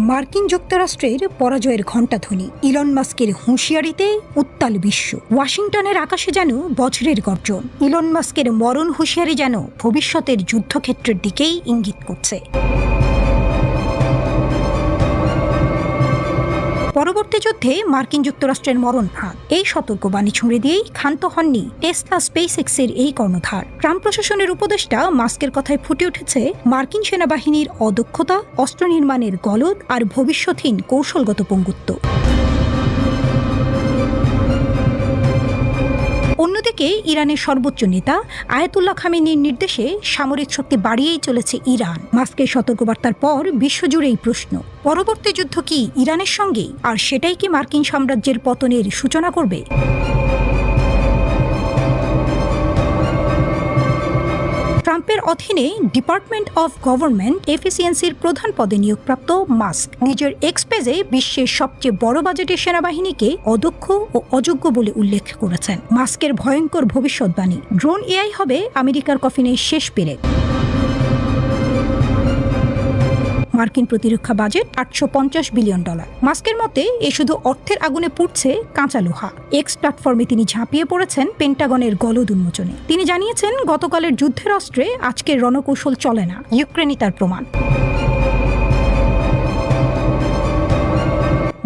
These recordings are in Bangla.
মার্কিন যুক্তরাষ্ট্রের পরাজয়ের ঘণ্টাধ্বনি, ইলন মাস্কের হুঁশিয়ারিতে উত্তাল বিশ্ব। ওয়াশিংটনের আকাশে যেন বজ্রের গর্জন। ইলন মাস্কের মরণ হুঁশিয়ারি যেন ভবিষ্যতের যুদ্ধক্ষেত্রের দিকেই ইঙ্গিত করছে। পরবর্তী যুদ্ধে মার্কিন যুক্তরাষ্ট্রের মরণফাঁদ, এই সতর্কবাণী ছুঁড়ে দিয়েই ক্ষান্ত হননি টেসলা স্পেসএক্সের এই কর্ণধার। ট্রাম্প প্রশাসনের উপদেষ্টা মাস্কের কথায় ফুটে উঠেছে মার্কিন সেনাবাহিনীর অদক্ষতা, অস্ত্র নির্মাণের গলদ আর ভবিষ্যৎহীন কৌশলগত পঙ্গুত্ব। অন্যদিকে ইরানের সর্বোচ্চ নেতা আয়াতুল্লাহ খামেনির নির্দেশে সামরিক শক্তি বাড়িয়েই চলেছে ইরান। মাস্কের সতর্কবার্তার পর বিশ্বজুড়েই প্রশ্ন, পরবর্তী যুদ্ধ কি ইরানের সঙ্গেই? আর সেটাই কি মার্কিন সাম্রাজ্যের পতনের সূচনা করবে? ট্রাম্পের অধীনে ডিপার্টমেন্ট অফ গভর্নমেন্ট এফিসিয়েন্সির প্রধান পদে নিয়োগপ্রাপ্ত মাস্ক নিজের এক্স পেজে বিশ্বের সবচেয়ে বড় বাজেটের সেনাবাহিনীকে অদক্ষ ও অযোগ্য বলে উল্লেখ করেছেন। মাস্কের ভয়ঙ্কর ভবিষ্যৎবাণী, ড্রোন এআই হবে আমেরিকার কফিনের শেষ পেরেক। মার্কিন প্রতিরক্ষা বাজেট $850 বিলিয়ন। মাস্কের মতে এ শুধু অর্থের আগুনে পুড়ছে কাঁচা লোহা। এক্স প্ল্যাটফর্মে তিনি ঝাঁপিয়ে পড়েছেন পেন্টাগনের গলদ উন্মোচনে। তিনি জানিয়েছেন, গতকালের যুদ্ধের অস্ত্রে আজকের রণকৌশল চলে না, ইউক্রেনই তার প্রমাণ।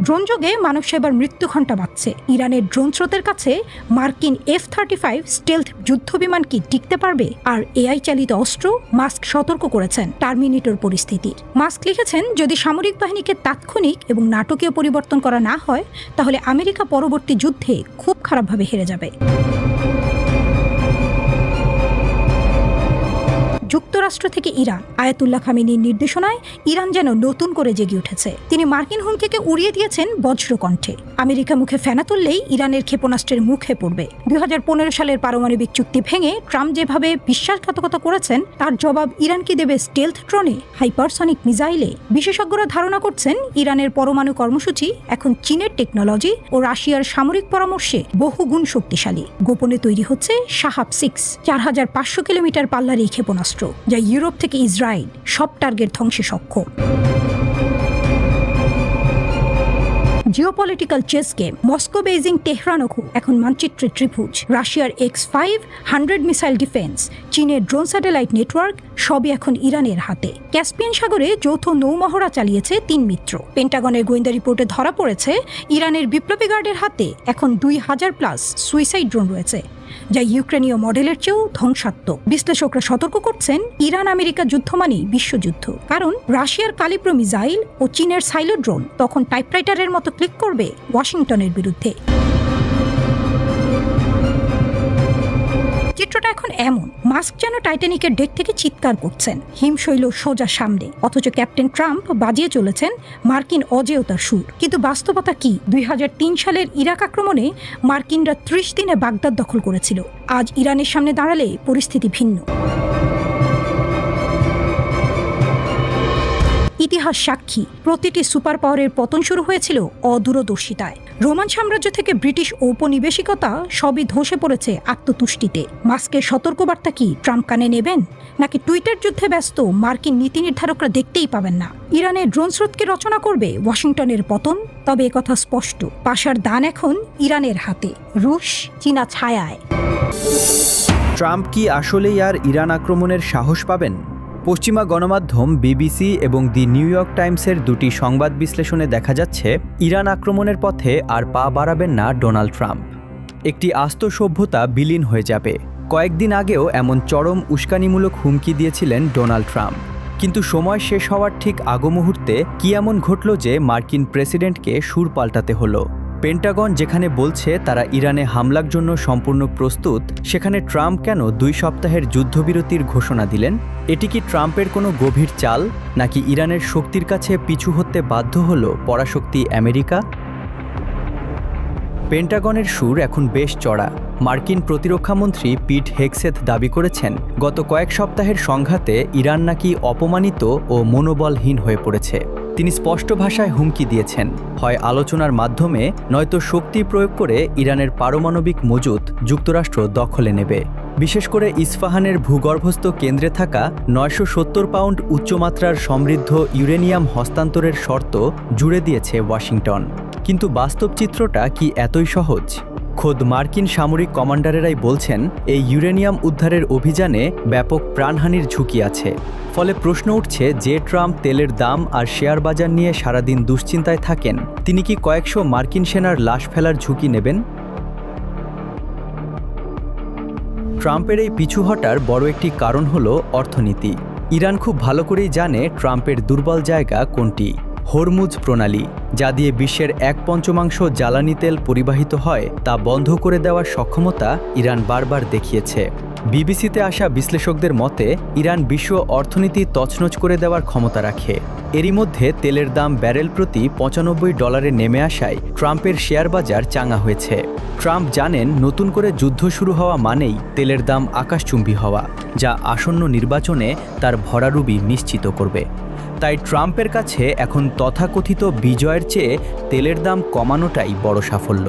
ড্রোন যোগে মানব সেবার মৃত্যু ঘণ্টা বাজছে। ইরানের ড্রোন স্রোতের কাছে মার্কিন F-35 স্টেলথ যুদ্ধবিমান কি টিকতে পারবে? আর এআই চালিত অস্ত্র? মাস্ক সতর্ক করেছেন টার্মিনেটর পরিস্থিতির। মাস্ক লিখেছেন, যদি সামরিক বাহিনীকে তাৎক্ষণিক এবং নাটকীয় পরিবর্তন করা না হয়, তাহলে আমেরিকা পরবর্তী যুদ্ধে খুব খারাপভাবে হেরে যাবে। যুক্তরাষ্ট্র থেকে ইরান, আয়াতুল্লাহ খামেনির নির্দেশনায় ইরান যেন নতুন করে জেগে উঠেছে। তিনি মার্কিন হুমকিকে উড়িয়ে দিয়েছেন বজ্রকণ্ঠে। আমেরিকা মুখে ফেনা তুললেই ইরানের ক্ষেপণাস্ত্রের মুখে পড়বে। 2015 সালের পারমাণবিক চুক্তি ভেঙে ট্রাম্প যেভাবে বিশ্বাসঘাতকতা করেছেন, তার জবাব ইরান কি দেবে স্টেলথ ড্রোনে, হাইপারসনিক মিসাইলে? বিশেষজ্ঞরা ধারণা করছেন, ইরানের পরমাণু কর্মসূচি এখন চীনের টেকনোলজি ও রাশিয়ার সামরিক পরামর্শে বহুগুণ শক্তিশালী। গোপনে তৈরি হচ্ছে শাহাব-6, 4500 কিলোমিটার পাল্লার এই ক্ষেপণাস্ত্র, যা ইউরোপ থেকে ইসরায়েল সব টার্গেট ধ্বংসে সক্ষম। Geopolitical chess game, Moscow, Beijing, তেহরানও এখন মানচিত্রের ত্রিভুজ। রাশিয়ার X-500 মিসাইল ডিফেন্স, চীনের ড্রোন স্যাটেলাইট নেটওয়ার্ক, সবই এখন ইরানের হাতে। ক্যাসপিয়ান সাগরে যৌথ নৌমহড়া চালিয়েছে 3 মিত্র। পেন্টাগনের গোয়েন্দা রিপোর্টে ধরা পড়েছে, ইরানের বিপ্লবী গার্ডের হাতে এখন 2000+ সুইসাইড ড্রোন রয়েছে, যা ইউক্রেনীয় মডেলের চেয়েও ধ্বংসাত্মক। বিশ্লেষকরা সতর্ক করছেন, ইরান আমেরিকা যুদ্ধ মানেই বিশ্বযুদ্ধ। কারণ রাশিয়ার কালিব্রো মিসাইল ও চীনের সাইলো ড্রোন তখন টাইপরাইটারের মতো ক্লিক করবে ওয়াশিংটনের বিরুদ্ধে। চিত্রটা এখন এমন, মাস্ক যেন টাইটানিকের ডেক থেকে চিৎকার করছেন, হিমশৈল সোজা সামনে, অথচ ক্যাপ্টেন ট্রাম্প বাজিয়ে চলেছেন মার্কিন অজেয়তার সুর। কিন্তু বাস্তবতা কি? 2003 সালের ইরাক আক্রমণে মার্কিনরা 30 দিনে বাগদাদ দখল করেছিল। আজ ইরানের সামনে দাঁড়ালে পরিস্থিতি ভিন্ন। ইতিহাস সাক্ষী, প্রতিটি সুপার পাওয়ারের পতন শুরু হয়েছিল অদূরদর্শিতায়। রোমান সাম্রাজ্য থেকে ব্রিটিশ ঔপনিবেশিকতা সবই ধসে পড়েছে আত্মতুষ্টিতে। মাস্কের সতর্কবার্তা কি ট্রাম্প কানে নেবেন? নাকি টুইটার যুদ্ধে ব্যস্ত মার্কিন নীতি নির্ধারকরা দেখতেই পাবেন না? ইরানের ড্রোন স্রোতকে রচনা করবে ওয়াশিংটনের পতন। তবে একথা স্পষ্ট, পাশার দান এখন ইরানের হাতে, রুশ চীনা ছায়ায়। ট্রাম্প কি আসলেই আর ইরান আক্রমণের সাহস পাবেন? পশ্চিমা গণমাধ্যম বিবিসি এবং দি নিউ ইয়র্ক টাইমসের দুটি সংবাদ বিশ্লেষণে দেখা যাচ্ছে, ইরান আক্রমণের পথে আর পা বাড়াবেন না ডোনাল্ড ট্রাম্প। একটি আস্ত সভ্যতা বিলীন হয়ে যাবে। কয়েকদিন আগেও এমন চরম উস্কানিমূলক হুমকি দিয়েছিলেন ডোনাল্ড ট্রাম্প। কিন্তু সময় শেষ হওয়ার ঠিক আগ মুহূর্তে কি এমন ঘটল যে মার্কিন প্রেসিডেন্টকে সুর পাল্টাতে হলো? পেন্টাগন যেখানে বলছে তারা ইরানে হামলার জন্য সম্পূর্ণ প্রস্তুত, সেখানে ট্রাম্প কেন 2 সপ্তাহের যুদ্ধবিরতির ঘোষণা দিলেন? এটি কি ট্রাম্পের কোনো গভীর চাল, নাকি ইরানের শক্তির কাছে পিছু হতে বাধ্য হলো পরাশক্তি আমেরিকা? পেন্টাগনের সুর এখন বেশ চড়া। মার্কিন প্রতিরক্ষামন্ত্রী পিট হেগসেথ দাবি করেছেন, গত কয়েক সপ্তাহের সংঘাতে ইরান নাকি অপমানিত ও মনোবলহীন হয়ে পড়েছে। তিনি স্পষ্ট ভাষায় হুমকি দিয়েছেন, হয় আলোচনার মাধ্যমে নয়তো শক্তি প্রয়োগ করে ইরানের পারমাণবিক মজুত যুক্তরাষ্ট্র দখলে নেবে। বিশেষ করে ইস্পাহানের ভূগর্ভস্থ কেন্দ্রে থাকা ৯৭০ পাউন্ড উচ্চমাত্রার সমৃদ্ধ ইউরেনিয়াম হস্তান্তরের শর্ত জুড়ে দিয়েছে ওয়াশিংটন। কিন্তু বাস্তব চিত্রটা কি এতই সহজ? খোদ মার্কিন সামরিক কমান্ডারেরাই বলছেন এই ইউরেনিয়াম উদ্ধারের অভিযানে ব্যাপক প্রাণহানির ঝুঁকি আছে। ফলে প্রশ্ন উঠছে, যে ট্রাম্প তেলের দাম আর শেয়ার বাজার নিয়ে সারাদিন দুশ্চিন্তায় থাকেন, তিনি কি কয়েকশো মার্কিন সেনার লাশ ফেলার ঝুঁকি নেবেন? ট্রাম্পের এই পিছু হটার বড় একটি কারণ হলো অর্থনীতি। ইরান খুব ভালো করেই জানে ট্রাম্পের দুর্বল জায়গা কোনটি। হরমুজ প্রণালী, যা দিয়ে বিশ্বের 1/5 জ্বালানি তেল পরিবাহিত হয়, তা বন্ধ করে দেওয়ার সক্ষমতা ইরান বারবার দেখিয়েছে। বিবিসিতে আসা বিশ্লেষকদের মতে ইরান বিশ্ব অর্থনীতি তছনছ করে দেওয়ার ক্ষমতা রাখে। এরই মধ্যে তেলের দাম ব্যারেল প্রতি $95 নেমে আসায় ট্রাম্পের শেয়ার বাজার চাঙা হয়েছে। ট্রাম্প জানেন নতুন করে যুদ্ধ শুরু হওয়া মানেই তেলের দাম আকাশচুম্বী হওয়া, যা আসন্ন নির্বাচনে তার ভরাডুবি নিশ্চিত করবে। তাই ট্রাম্পের কাছে এখন তথাকথিত বিজয়ের চেয়ে তেলের দাম কমানোটাই বড় সাফল্য।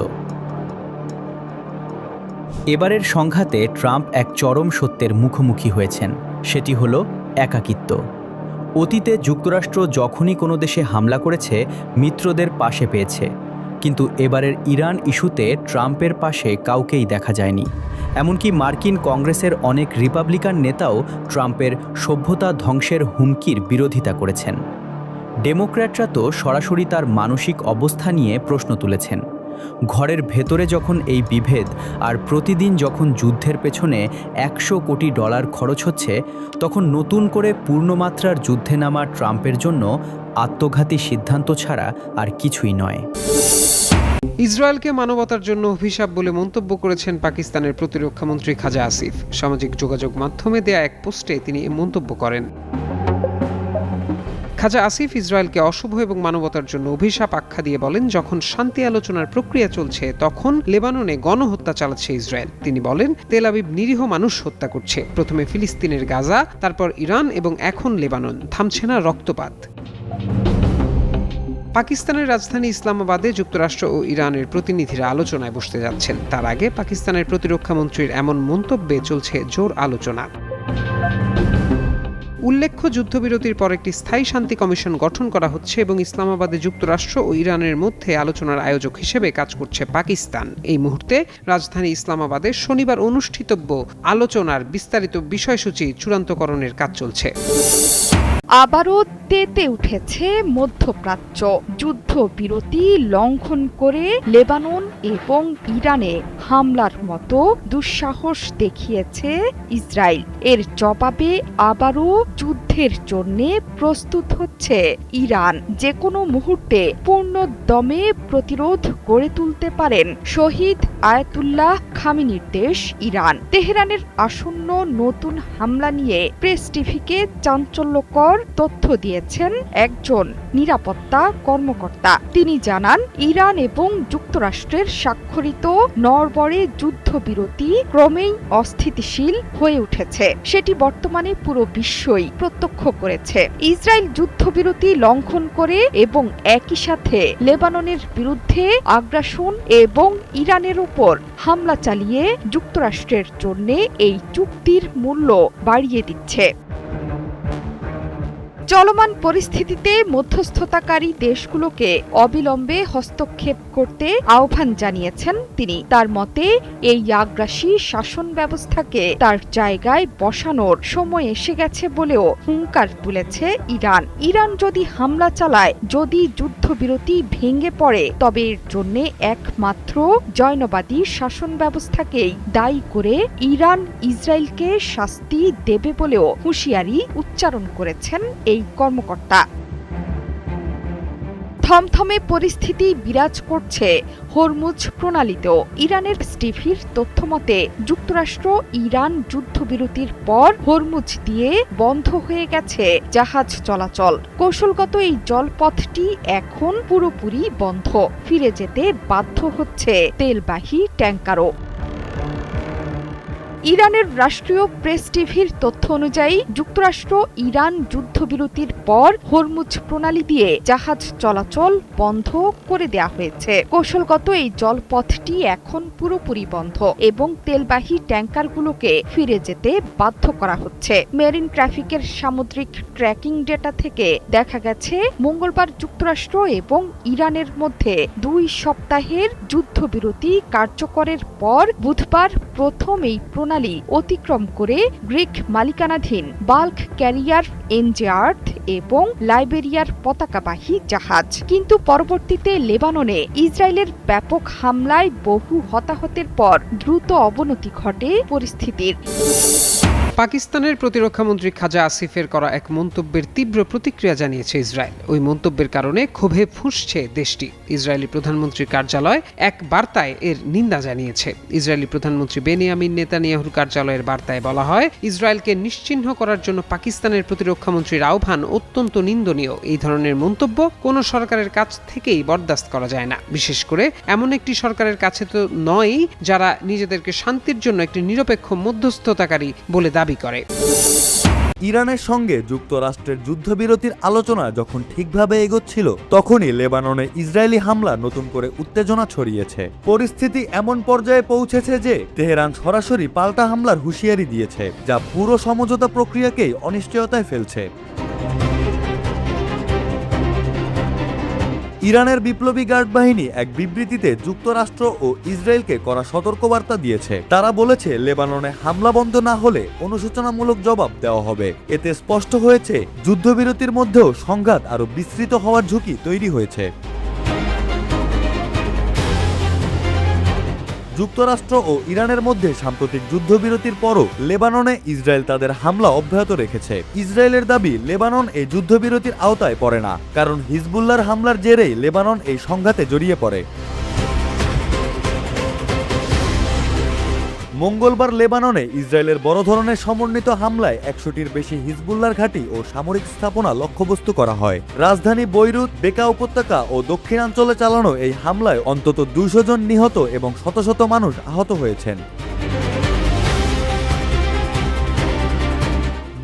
এবারের সংঘাতে ট্রাম্প এক চরম সত্যের মুখোমুখি হয়েছেন, সেটি হলো একাকিত্ব। অতীতে যুক্তরাষ্ট্র যখনই কোনো দেশে হামলা করেছে, মিত্রদের পাশে পেয়েছে, কিন্তু এবারের ইরান ইস্যুতে ট্রাম্পের পাশে কাউকেই দেখা যায়নি। এমনকি মার্কিন কংগ্রেসের অনেক রিপাবলিকান নেতাও ট্রাম্পের সভ্যতা ধ্বংসের হুমকির বিরোধিতা করেছেন। ডেমোক্র্যাটরা তো সরাসরি তার মানসিক অবস্থা নিয়ে প্রশ্ন তুলেছেন। ঘরের ভেতরে যখন এই বিভেদ আর প্রতিদিন যখন যুদ্ধের পেছনে $100 কোটি খরচ হচ্ছে, তখন নতুন করে পূর্ণমাত্রার যুদ্ধে নামা ট্রাম্পের জন্য আত্মঘাতী সিদ্ধান্ত ছাড়া আর কিছুই নয়। ইসরায়েলকে মানবতার জন্য অভিশাপ বলে মন্তব্য করেছেন পাকিস্তানের প্রতিরক্ষামন্ত্রী খাজা আসিফ। সামাজিক যোগাযোগ মাধ্যমে দেয়া এক পোস্টে তিনি এ মন্তব্য করেন। খাজা আসিফ ইসরায়েলকে অশুভ এবং মানবতার জন্য অভিশাপ আখ্যা দিয়ে বলেন, যখন শান্তি আলোচনার প্রক্রিয়া চলছে তখন লেবাননে গণহত্যা চালাচ্ছে ইসরায়েল। তিনি বলেন, তেল আবিব নিরীহ মানুষ হত্যা করছে, প্রথমে ফিলিস্তিনের গাজা, তারপর ইরান এবং এখন লেবানন, থামছে না রক্তপাত। পাকিস্তানের রাজধানী ইসলামাবাদে যুক্তরাষ্ট্র ও ইরানের প্রতিনিধিরা আলোচনায় বসতে যাচ্ছেন। তার আগে পাকিস্তানের প্রতিরক্ষামন্ত্রীর এমন মন্তব্যে চলছে জোর আলোচনা। উল্লেখ্য, যুদ্ধবিরতির পর একটি স্থায়ী শান্তি কমিশন গঠন করা হচ্ছে এবং ইসলামাবাদে যুক্তরাষ্ট্র ও ইরানের মধ্যে আলোচনার আয়োজক হিসেবে কাজ করছে পাকিস্তান। এই মুহূর্তে রাজধানী ইসলামাবাদে শনিবার অনুষ্ঠিতব্য আলোচনার বিস্তারিত বিষয়সূচি চূড়ান্তকরণের কাজ চলছে। আবারও তেতে উঠেছে মধ্যপ্রাচ্য। যুদ্ধবিরতি লঙ্ঘন করে লেবানন এবং ইরানে হামলার মতো দুঃসাহস দেখিয়েছে ইসরায়েল। এর জবাবে আবারও যুদ্ধের জন্য প্রস্তুত হচ্ছে ইরান। যে কোনো মুহূর্তে পূর্ণ দমে প্রতিরোধ গড়ে তুলতে পারেন শহীদ আয়াতুল্লাহ খামেনির দেশ ইরান। তেহরানের আসন্ন নতুন হামলা নিয়ে প্রেস টিভিকে চাঞ্চল্যকর তথ্য দিয়েছেন একজন নিরাপত্তা কর্মকর্তা। তিনি জানান, ইরান এবং যুক্তরাষ্ট্রের স্বাক্ষরিত নরবরে যুদ্ধবিরতি ক্রমেই অস্থিতিশীল হয়ে উঠেছে। সেটি বর্তমানে পুরো বিশ্বই প্রত্যক্ষ করেছে। ইসরায়েল যুদ্ধবিরতি লঙ্ঘন করে এবং একই সাথে লেবাননের বিরুদ্ধে আগ্রাসন এবং ইরানের উপর হামলা চালিয়ে যুক্তরাষ্ট্রের জন্য এই চুক্তির মূল্য বাড়িয়ে দিচ্ছে। চলমান পরিস্থিতিতে মধ্যস্থতাকারী দেশগুলোকে অবিলম্বে হস্তক্ষেপ করতে আহ্বান জানিয়েছেন তিনি। তার মতে, এই আগ্রাসী শাসন ব্যবস্থাকে তার জায়গায় বসানোর সময় এসে গেছে বলেও হুঙ্কার তুলেছে ইরান। ইরান যদি হামলা চালায়, যদি যুদ্ধবিরতি ভেঙে পড়ে, তবে এর জন্য একমাত্র জৈনবাদী শাসন ব্যবস্থাকেই দায়ী করে ইরান ইসরায়েলকে শাস্তি দেবে বলেও হুঁশিয়ারি উচ্চারণ করেছেন এই কর্মকর্তা। থমথমে পরিস্থিতি বিরাজ করছে হরমুজ প্রণালীতেও। ইরানের টিভির তথ্যমতে যুক্তরাষ্ট্র ইরান যুদ্ধবিরতির পর হরমুজ দিয়ে বন্ধ হয়ে গেছে জাহাজ চলাচল। কৌশলগত এই জলপথটি এখন পুরোপুরি বন্ধ। ফিরে যেতে বাধ্য হচ্ছে তেলবাহী ট্যাঙ্কারও। ইরানের রাষ্ট্রীয় প্রেস টিভির তথ্য অনুযায়ী যুক্তরাষ্ট্র ইরান যুদ্ধবিরতির পর হরমুজ প্রণালী দিয়ে জাহাজ চলাচল বন্ধ করে দেয়া হয়েছে। কৌশলগত এই জলপথটি এখন পুরোপুরি বন্ধ এবং তেলবাহী ট্যাঙ্কারগুলোকে ফিরে যেতে বাধ্য করা হচ্ছে। মেরিন ট্রাফিকের সামুদ্রিক ট্র্যাকিং ডেটা থেকে দেখা গেছে মঙ্গলবার যুক্তরাষ্ট্র এবং ইরানের মধ্যে 2 সপ্তাহের যুদ্ধবিরতি কার্যকরের পর বুধবার প্রথম এই প্রণালী অতিক্রম করে গ্রিক মালিকানাধীন বাল্ক ক্যারিয়ার এনজেআর্থ এবং লাইবেরিয়ার পতাকাবাহী জাহাজ। কিন্তু পরবর্তীতে লেবাননে ইসরায়েলের ব্যাপক হামলায় বহু হতাহতের পর দ্রুত অবনতি ঘটে পরিস্থিতির। পাকিস্তানের প্রতিরক্ষামন্ত্রী খাজা আসিফের করা এক মন্তব্যের তীব্র প্রতিক্রিয়া জানিয়েছে ইসরায়েল। ওই মন্তব্যের কারণে ক্ষোভে ফুঁসছে দেশটি। ইসরায়েলি প্রধানমন্ত্রীর কার্যালয় এক বার্তায় এর নিন্দা জানিয়েছে। ইসরায়েলি প্রধানমন্ত্রী বেনিয়ামিন নেতানিয়াহুর কার্যালয়ের বার্তায় বলা হয়, ইসরায়েলকে নিশ্চিহ্ন করার জন্য পাকিস্তানের প্রতিরক্ষামন্ত্রীর আহ্বান অত্যন্ত নিন্দনীয়। এই ধরনের মন্তব্য কোনো সরকারের কাছ থেকেই বরদাস্ত করা যায় না, বিশেষ করে এমন একটি সরকারের কাছে তো নয় যারা নিজেদেরকে শান্তির জন্য একটি নিরপেক্ষ মধ্যস্থতাকারী বলে দাবি করে। ইরানের সঙ্গে যুক্তরাষ্ট্রের যুদ্ধবিরতির আলোচনা যখন ঠিকভাবে এগোচ্ছিল, তখনই লেবাননে ইসরায়েলি হামলা নতুন করে উত্তেজনা ছড়িয়েছে। পরিস্থিতি এমন পর্যায়ে পৌঁছেছে যে তেহরান সরাসরি পাল্টা হামলার হুঁশিয়ারি দিয়েছে, যা পুরো সমঝোতা প্রক্রিয়াকেই অনিশ্চয়তায় ফেলছে। ইরানের বিপ্লবী গার্ড বাহিনী এক বিবৃতিতে যুক্তরাষ্ট্র ও ইসরায়েলকে করা সতর্কবার্তা দিয়েছে। তারা বলেছে, লেবাননে হামলা বন্ধ না হলে অনুশোচনামূলক জবাব দেওয়া হবে। এতে স্পষ্ট হয়েছে, যুদ্ধবিরতির মধ্যেও সংঘাত আরও বিস্তৃত হওয়ার ঝুঁকি তৈরি হয়েছে। যুক্তরাষ্ট্র ও ইরানের মধ্যে সাম্প্রতিক যুদ্ধবিরতির পরও লেবাননে ইসরায়েল তাদের হামলা অব্যাহত রেখেছে। ইসরায়েলের দাবি, লেবানন এই যুদ্ধবিরতির আওতায় পড়ে না, কারণ হিজবুল্লাহর হামলার জেরেই লেবানন এই সংঘাতে জড়িয়ে পড়ে। মঙ্গলবার লেবাননে ইসরায়েলের বড় ধরনের সমন্বিত হামলায় 100টির বেশি হিজবুল্লাহর ঘাঁটি ও সামরিক স্থাপনা লক্ষ্যবস্তু করা হয়। রাজধানী বৈরুত, বেকা উপত্যকা ও দক্ষিণাঞ্চলে চালানো এই হামলায় অন্তত 200 জন নিহত এবং শত শত মানুষ আহত হয়েছেন।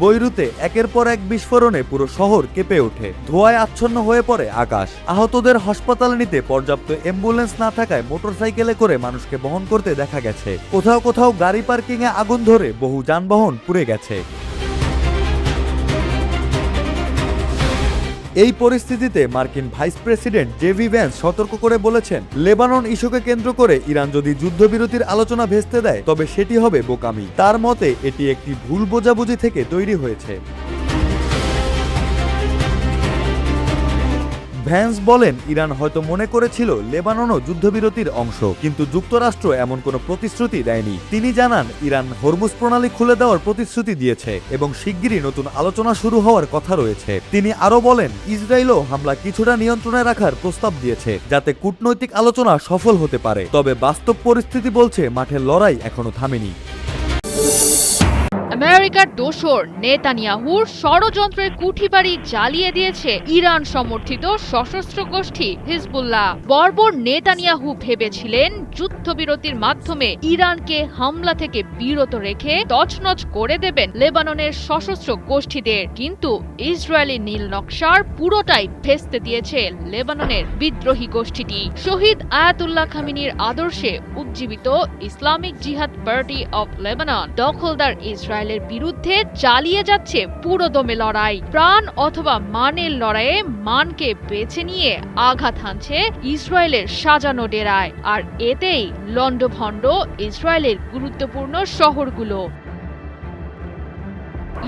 বৈরুতে একের পর এক বিস্ফোরণে পুরো শহর কেঁপে ওঠে, ধোঁয়ায় আচ্ছন্ন হয়ে পড়ে আকাশ। আহতদের হাসপাতালে নিতে পর্যাপ্ত অ্যাম্বুলেন্স না থাকায় মোটরসাইকেলে করে মানুষকে বহন করতে দেখা গেছে। কোথাও কোথাও গাড়ি পার্কিংয়ে আগুন ধরে বহু যানবাহন পুড়ে গেছে। এই পরিস্থিতিতে মার্কিন ভাইস প্রেসিডেন্ট জেডি ভ্যান্স সতর্ক করে বলেছেন, লেবানন ইস্যুকে কেন্দ্র করে ইরান যদি যুদ্ধবিরতির আলোচনা ভেস্তে দেয়, তবে সেটি হবে বোকামি। তার মতে, এটি একটি ভুল বোঝাবুঝি থেকে তৈরি হয়েছে। ভ্যান্স বলেন, ইরান হয়তো মনে করেছিল লেবাননও যুদ্ধবিরতির অংশ, কিন্তু যুক্তরাষ্ট্র এমন কোনো প্রতিশ্রুতি দেয়নি। তিনি জানান, ইরান হরমুজ প্রণালী খুলে দেওয়ার প্রতিশ্রুতি দিয়েছে এবং শিগগিরই নতুন আলোচনা শুরু হওয়ার কথা রয়েছে। তিনি আরও বলেন, ইসরায়েলও হামলা কিছুটা নিয়ন্ত্রণে রাখার প্রস্তাব দিয়েছে, যাতে কূটনৈতিক আলোচনা সফল হতে পারে। তবে বাস্তব পরিস্থিতি বলছে, মাঠের লড়াই এখনো থামেনি। আমেরিকার দোসর নেতানিয়াহুর ষড়যন্ত্রের কুঠিবাড়ি জ্বালিয়ে দিয়েছে ইরান সমর্থিত সশস্ত্র গোষ্ঠী হিজবুল্লাহ। বর্বর নেতানিয়াহু ভেবেছিলেন যুদ্ধবিরতির মাধ্যমে ইরানকে হামলা থেকে বিরত রেখে তছনছ করে দেবেন লেবাননের সশস্ত্র গোষ্ঠীদের, কিন্তু ইসরায়েলি নীল নকশার পুরোটাই ভেস্তে দিয়েছে লেবাননের বিদ্রোহী গোষ্ঠীটি। শহীদ আয়াতুল্লাহ খামিনির আদর্শে উজ্জীবিত ইসলামিক জিহাদ পার্টি অব লেবানন দখলদার ইসরায়েলের বিরুদ্ধে চালিয়ে যাচ্ছে পুরোদমে লড়াই। প্রাণ অথবা মানের লড়াইয়ে মানকে বেছে নিয়ে আঘাত হানছে ইসরায়েলের সাজানো ডেরায়, আর এতেই লণ্ডভণ্ড ইসরায়েলের গুরুত্বপূর্ণ শহরগুলো।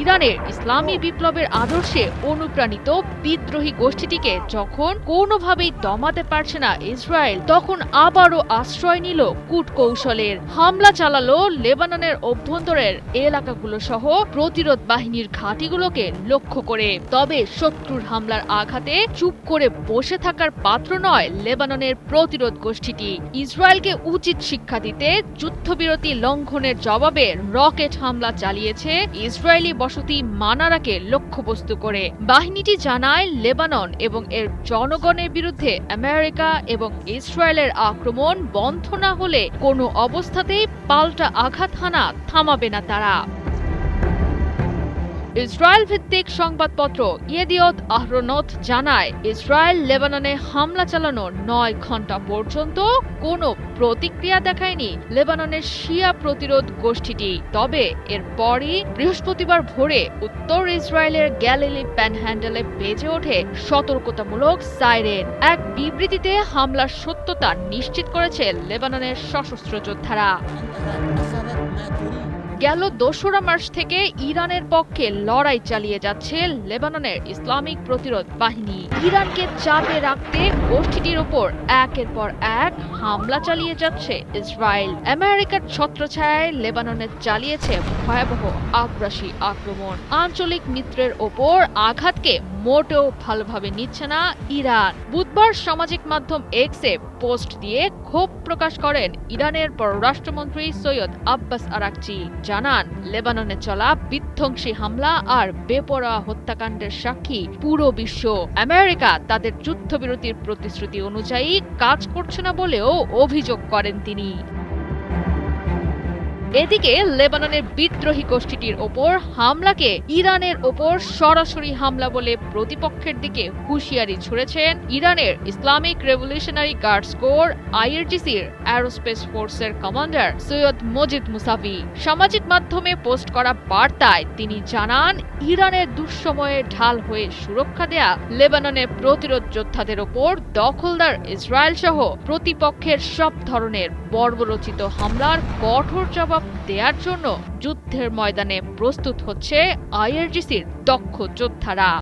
ইরানের ইসলামী বিপ্লবের আদর্শে অনুপ্রাণিত বিদ্রোহী গোষ্ঠীটিকে যখন কোনোভাবেই দমাতে পারছে না ইসরায়েল, তখন আবারও আশ্রয় নিল কূটকৌশলের। হামলা চালালো লেবাননের অভ্যন্তরের এলাকাগুলো সহ প্রতিরোধ বাহিনীর ঘাঁটিগুলোকে লক্ষ্য করে। তবে শত্রুর হামলার আঘাতে চুপ করে বসে থাকার পাত্র নয় লেবাননের প্রতিরোধ গোষ্ঠীটি। ইসরায়েলকে উচিত শিক্ষা দিতে যুদ্ধবিরতি লঙ্ঘনের জবাবে রকেট হামলা চালিয়েছে ইসরায়েলি বসতি মানারাকে লক্ষ্যবস্তু করে। বাহিনীটি জানায়, লেবানন এবং এর জনগণের বিরুদ্ধে আমেরিকা এবং ইসরায়েলের আক্রমণ বন্ধ না হলে কোনো অবস্থাতেই পাল্টা আঘাত হানা থামাবে না তারা। ইসরায়েল ভিত্তিক সংবাদপত্র ইয়েদিওত আহরোনট জানায়, ইসরায়েল লেবাননে হামলা চালানোর 9 ঘণ্টা পর্যন্ত কোনো প্রতিক্রিয়া দেখায়নি লেবাননের শিয়া প্রতিরোধ গোষ্ঠীটি। তবে এরপরই বৃহস্পতিবার ভোরে উত্তর ইসরায়েলের গ্যালিলি প্যানহ্যান্ডেলে বেজে ওঠে সতর্কতামূলক সাইরেন। এক বিবৃতিতে হামলার সত্যতা নিশ্চিত করেছে লেবাননের সশস্ত্র যোদ্ধারা। গেল 2রা মার্চ থেকে ইরানের পক্ষে লড়াই চালিয়ে যাচ্ছে লেবাননের ইসলামিক প্রতিরোধ বাহিনী। ইরানকে চাপে রাখতে গোষ্ঠীটির ওপর একের পর এক হামলা চালিয়ে যাচ্ছে ইসরায়েল। আমেরিকার ছত্রছায়ায় লেবাননে চালিয়েছে ভয়াবহ আগ্রাসী আক্রমণ। আঞ্চলিক মিত্রের ওপর আঘাতকে মোটেও ভালোভাবে নিচ্ছে না ইরান। বুধবার সামাজিক মাধ্যম এক্সে পোস্ট দিয়ে ক্ষোভ প্রকাশ করেন ইরানের পররাষ্ট্রমন্ত্রী সৈয়দ আব্বাস আরাকচি। জানান, লেবাননে চলা বিধ্বংসী হামলা আর বেপরোয়া হত্যাকাণ্ডের সাক্ষী পুরো বিশ্ব। আমেরিকা তাদের যুদ্ধবিরতির প্রতিশ্রুতি অনুযায়ী কাজ করছে না বলেও অভিযোগ করেন তিনি। এদিকে লেবাননের বিদ্রোহী গোষ্ঠীটির ওপর হামলাকে ইরানের ওপর সরাসরি হামলা বলে প্রতিপক্ষের দিকে হুঁশিয়ারি ছুড়েছেন ইরানের ইসলামিক রেভলিউশনারি গার্ডস কোর আইআরজিসির অ্যারোস্পেস ফোর্সের কমান্ডার সৈয়দ মজিদ মুসাভি। সামাজিক মাধ্যমে পোস্ট করা বার্তায় তিনি জানান, ইরানের দুঃসময়ের ঢাল হয়ে সুরক্ষা দেয়া লেবাননের প্রতিরোধ যোদ্ধাদের ওপর দখলদার ইসরায়েল সহ প্রতিপক্ষের সব ধরনের বর্বরচিত হামলার কঠোর জবাব দেওয়ার জন্য যুদ্ধের ময়দানে প্রস্তুত হচ্ছে আইআরজিসির দক্ষ যোদ্ধারা।